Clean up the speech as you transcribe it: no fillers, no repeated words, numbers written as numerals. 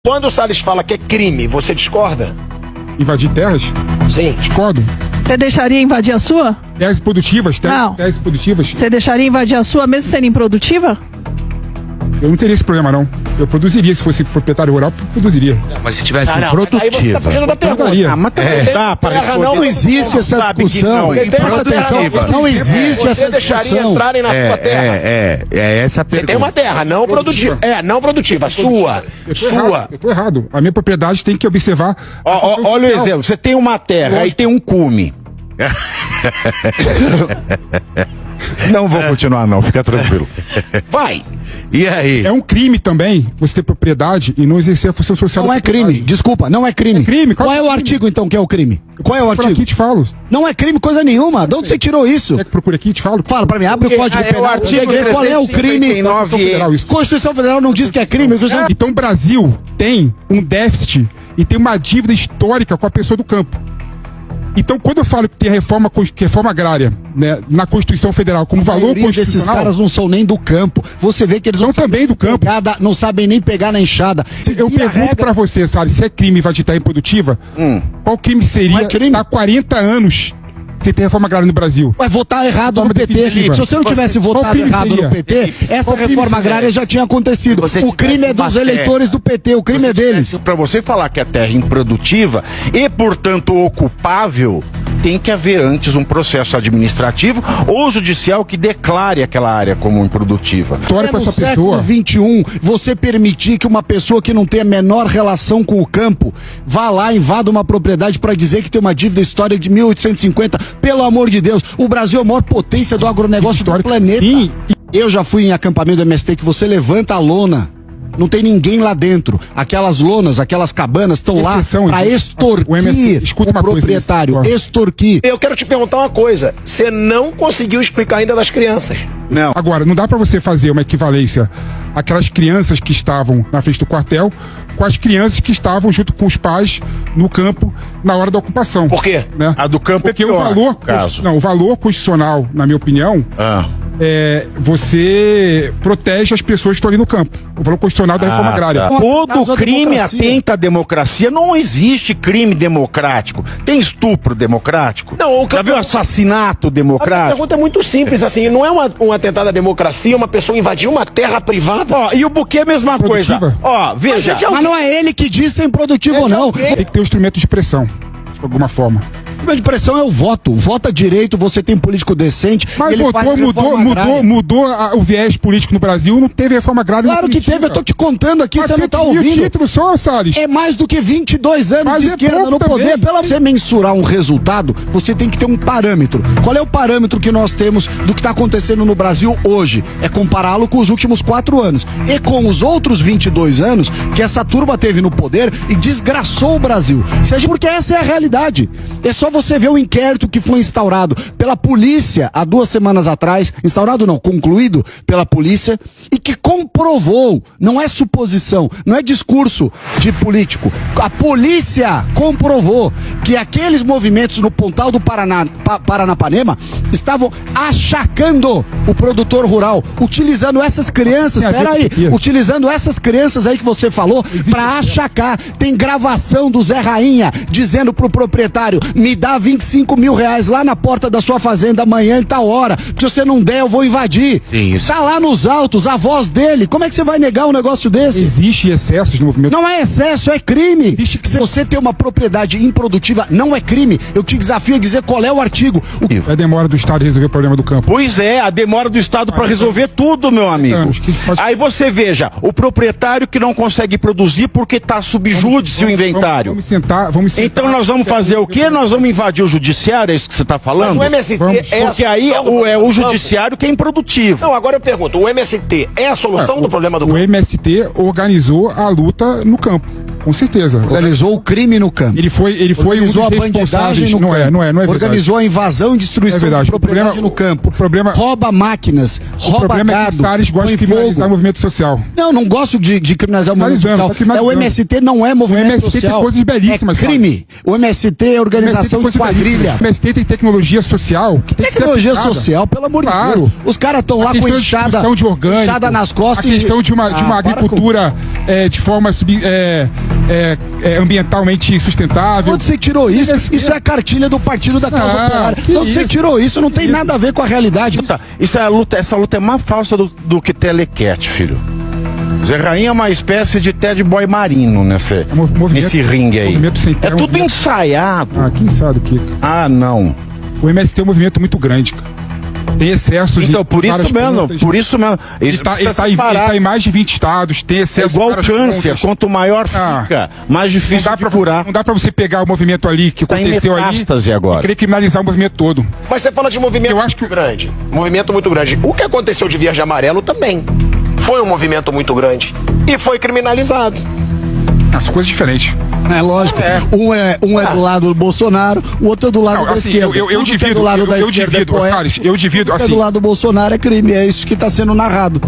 Quando o Salles fala que é crime, você discorda? Invadir terras? Sim. Discordo. Você deixaria invadir a sua? Teses produtivas, Não. teses produtivas. Você deixaria invadir a sua mesmo sendo improdutiva? Eu não teria esse problema, não. Eu produziria, se fosse proprietário rural, produziria. Mas se tivesse Aí você tá fugindo da pergunta. Produziria. Mas também Não existe essa discussão. Presta atenção, não existe essa Você deixaria discussão. entrarem na sua terra? É essa a Você pergunta. tem uma terra não produtiva. Não produtiva. Sua. Eu tô errado. A minha propriedade tem que observar... Olha o exemplo, você tem uma terra, aí tem um cume. Não vou continuar não, fica tranquilo. Vai. E aí? É um crime também você ter propriedade e não exercer a função social. Não é crime, desculpa, não é crime. É crime, Qual é o artigo então que é o crime? Qual é o Por artigo? aqui te falo. Não é crime coisa nenhuma. De onde você tirou isso? Quer que procure aqui te falo? Fala pra mim, abre o Código É o Penal. artigo Vê qual é o crime. 359. Federal, isso. Constituição Federal não diz que é crime. Então o Brasil tem um déficit e tem uma dívida histórica com a pessoa do campo. Então, quando eu falo que tem a reforma agrária, né, na Constituição Federal como valor desses constitucional... caras não são nem do campo. Você vê que eles São também do campo. não sabem nem pegar na enxada. Eu pergunto pra você, sabe, se é crime invadir terra improdutiva, qual crime seria Não é crime. há 40 anos sem ter reforma agrária no Brasil? Vai votar errado Forma no PT. definitiva. Se você não tivesse Qual votado crime errado seria? no PT, essa Qual crime reforma seria? agrária já tinha acontecido. Você O crime tivesse é dos uma eleitores do PT, o crime é deles. Para você falar que a terra é improdutiva e, portanto, ocupável, tem que haver antes um processo administrativo ou judicial que declare aquela área como improdutiva. História com No essa século pessoa. XXI, você permitir que uma pessoa que não tem a menor relação com o campo vá lá, invada uma propriedade para dizer que tem uma dívida histórica de 1850, pelo amor de Deus, o Brasil é a maior potência do agronegócio do Histórico, planeta. sim. Eu já fui em acampamento do MST que você levanta a lona, não tem ninguém lá dentro. Aquelas lonas, aquelas cabanas estão lá Exceção, para existe. extorquir O MST, escuta uma coisa, proprietário, isso. extorquir. Eu quero te perguntar uma coisa. Você não conseguiu explicar ainda das crianças. Não. Agora, não dá pra você fazer uma equivalência aquelas crianças que estavam na frente do quartel com as crianças que estavam junto com os pais no campo na hora da ocupação. Por quê? Né? A do campo Porque é pior, o valor, no caso. não, o valor constitucional, na minha opinião, você protege as pessoas que estão ali no campo. O valor constitucional da reforma agrária. Tá. Mas Todo a crime democracia. atenta à democracia. Não existe crime democrático. Tem estupro democrático? Não, o que Já eu viu pergunto- assassinato A democrático? pergunta é muito simples, assim, não é um atentado à democracia, uma pessoa invadir uma terra privada? Ó, e o buquê é a mesma Produtiva? coisa. Ó, veja. Mas não é ele que diz se é improdutivo ou não. Tem que ter um instrumento de expressão, de alguma forma. O instrumento de pressão é o voto. Vota direito, você tem político decente. Mas ele faz reforma agrária. mudou o viés político no Brasil, não teve reforma agrária. Claro que teve, eu tô te contando aqui, você não tá O ouvindo. título só, Salles. É mais do que 22 anos Mas de é esquerda pouco no poder. também. Pela você mensurar um resultado, você tem que ter um parâmetro. Qual é o parâmetro que nós temos do que está acontecendo no Brasil hoje? É compará-lo com os últimos 4 anos. E com os outros 22 anos que essa turma teve no poder e desgraçou o Brasil. Porque essa é a realidade. É só você ver o inquérito que foi instaurado pela polícia há 2 semanas atrás, instaurado não, concluído pela polícia, e que comprovou, não é suposição, não é discurso de político, a polícia comprovou que aqueles movimentos no Pontal do Paranapanema estavam achacando o produtor rural, utilizando essas crianças, utilizando essas crianças aí que você falou, para achacar. Tem gravação do Zé Rainha dizendo pro proprietário, me dá 25 mil reais lá na porta da sua fazenda amanhã em tal hora. Se você não der, eu vou invadir. Sim, isso. Tá lá nos autos, a voz dele. Como é que você vai negar um negócio desse? Existe excessos no movimento. Não é excesso, é crime. Se você ter uma propriedade improdutiva, não é crime. Eu te desafio a dizer qual é o artigo. É a demora do Estado de resolver o problema do campo. Pois é, a demora do Estado para resolver tudo, meu amigo. Aí você veja, o proprietário que não consegue produzir porque está subjúdice o inventário. Vamos sentar. Então nós vamos fazer o quê? Nós vamos invadir o judiciário, é isso que você está falando? Mas o MST Porque aí é o judiciário que é improdutivo. Não, agora eu pergunto, o MST é a solução do problema do O campo? MST organizou a luta no campo. Com certeza. Organizou o crime no campo. Ele foi um dos Organizou a bandidagem responsáveis. no Não é, campo. não é verdade. Organizou a invasão e destruição É verdade. de propriedade O problema- no campo. o problema- rouba máquinas, O rouba problema é que gado, os Salles gostam de põe criminalizar o fogo. movimento social. Não gosto de criminalizar o movimento Criminalizando, social. tá criminalizando. O MST não é movimento MST tem social. coisas belíssimas, É crime. O MST é organização de quadrilha. O MST tem tecnologia social. Que tem que ser Tecnologia aplicada. social, pelo amor de Claro. Deus. Os caras estão A lá com questão de enxada, distribuição de orgânico, enxada nas costas. a questão de uma para agricultura de forma ambientalmente sustentável. Onde você tirou isso? Isso é a cartilha do Partido da Causa Operária. que Onde você isso? tirou isso? Não tem nada a ver com a realidade. Essa luta é mais falsa do que Telecat, filho. Zé Rainha é uma espécie de Ted Boy Marino nesse ringue aí. movimento sem É terra, tudo movimento- ensaiado. Quem sabe o que? Ah, não. O MST é um movimento muito grande, cara. Tem excessos Então, de por isso várias mesmo, pontas. por isso mesmo. Ele Isso tá precisa em separar. mais de 20 estados, tem É excesso igual de várias câncer, pontas. quanto maior Ah. fica, mais Não difícil dá, de pra, curar. não dá pra você pegar o movimento ali que Tá em aconteceu ali metástase agora. e querer criminalizar o movimento todo. Mas você fala de movimento Eu acho que- muito grande. Movimento muito grande. O que aconteceu de Verde e Amarelo também foi um movimento muito grande. E foi criminalizado. As coisas diferentes. É lógico. Um é do lado do Bolsonaro, o outro é do lado Não, da assim, esquerda. eu Tudo que é divido, do lado da eu esquerda divido, é poético, Salles, eu divido, tudo que é assim. do lado do Bolsonaro é crime. É isso que está sendo narrado.